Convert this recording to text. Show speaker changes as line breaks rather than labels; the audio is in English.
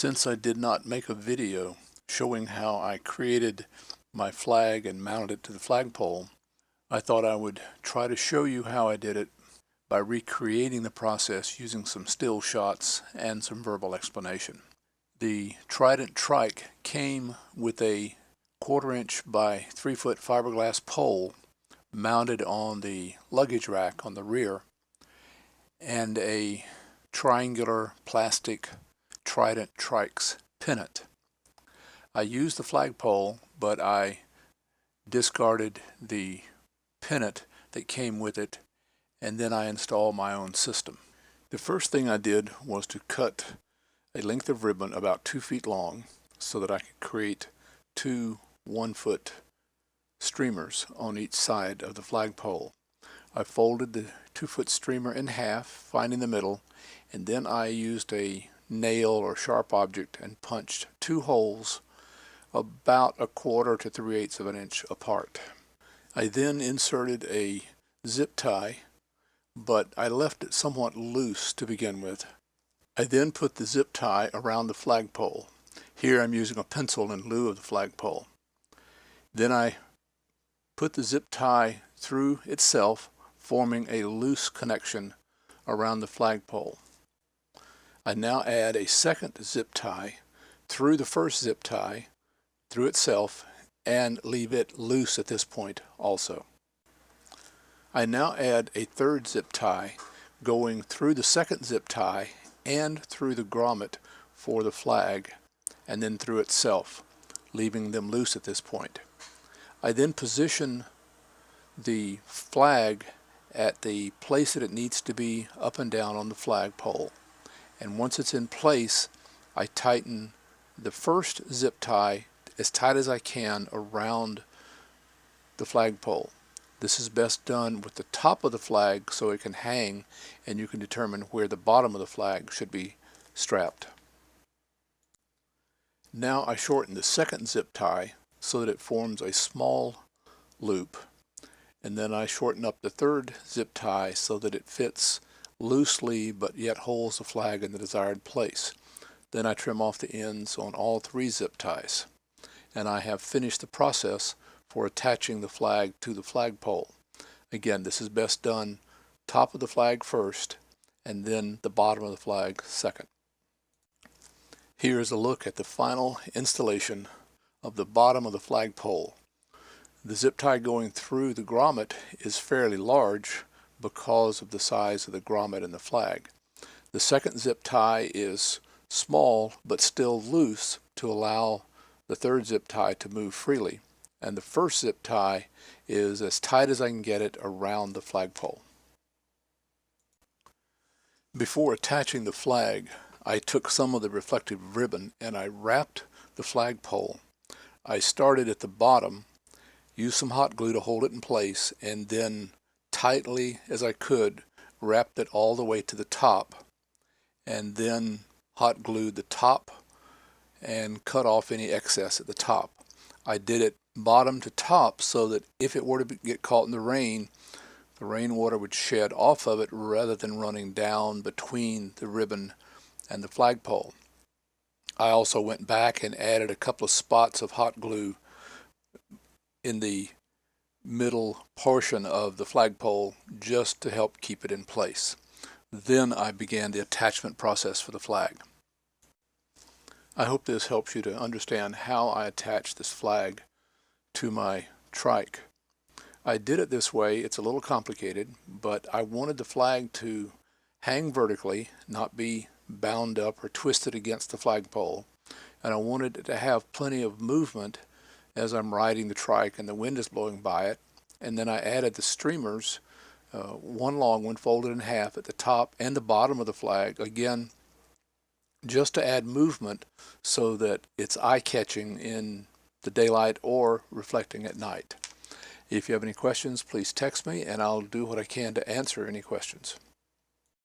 Since I did not make a video showing how I created my flag and mounted it to the flagpole, I thought I would try to show you how I did it by recreating the process using some still shots and some verbal explanation. The Trident Trike came with a 1/4 inch by 3 foot fiberglass pole mounted on the luggage rack on the rear and a triangular plastic Trident Trike's pennant. I used the flagpole, but I discarded the pennant that came with it, and then I installed my own system. The first thing I did was to cut a length of ribbon about 2 feet long so that I could create 2 1-foot streamers on each side of the flagpole. I folded the 2-foot streamer in half, finding the middle, and then I used a nail or sharp object and punched 2 holes about 1/4 to 3/8 of an inch apart. I then inserted a zip tie, but I left it somewhat loose to begin with. I then put the zip tie around the flagpole. Here I'm using a pencil in lieu of the flagpole. Then I put the zip tie through itself, forming a loose connection around the flagpole. I now add a second zip tie through the first zip tie, through itself, and leave it loose at this point also. I now add a third zip tie going through the second zip tie and through the grommet for the flag, and then through itself, leaving them loose at this point. I then position the flag at the place that it needs to be up and down on the flagpole. And once it's in place, I tighten the first zip tie as tight as I can around the flagpole. This is best done with the top of the flag so it can hang and you can determine where the bottom of the flag should be strapped. Now I shorten the second zip tie so that it forms a small loop, and then I shorten up the third zip tie so that it fits loosely but yet holds the flag in the desired place. Then I trim off the ends on all 3 zip ties, and I have finished the process for attaching the flag to the flagpole. Again, this is best done top of the flag first and then the bottom of the flag second. Here is a look at the final installation of the bottom of the flagpole. The zip tie going through the grommet is fairly large because of the size of the grommet and the flag. The second zip tie is small but still loose to allow the third zip tie to move freely, and the first zip tie is as tight as I can get it around the flagpole. Before attaching the flag, I took some of the reflective ribbon and I wrapped the flagpole. I started at the bottom, used some hot glue to hold it in place, and then tightly as I could wrapped it all the way to the top, and then hot glued the top and cut off any excess at the top. I did it bottom to top so that if it were to get caught in the rainwater would shed off of it rather than running down between the ribbon and the flagpole. I also went back and added a couple of spots of hot glue in the middle portion of the flagpole just to help keep it in place. Then I began the attachment process for the flag. I hope this helps you to understand how I attach this flag to my trike. I did it this way. It's a little complicated, but I wanted the flag to hang vertically, not be bound up or twisted against the flagpole, and I wanted it to have plenty of movement as I'm riding the trike and the wind is blowing by it. And then I added the streamers, one long one folded in half at the top and the bottom of the flag, again just to add movement so that it's eye-catching in the daylight or reflecting at night. If you have any questions, please text me and I'll do what I can to answer any questions.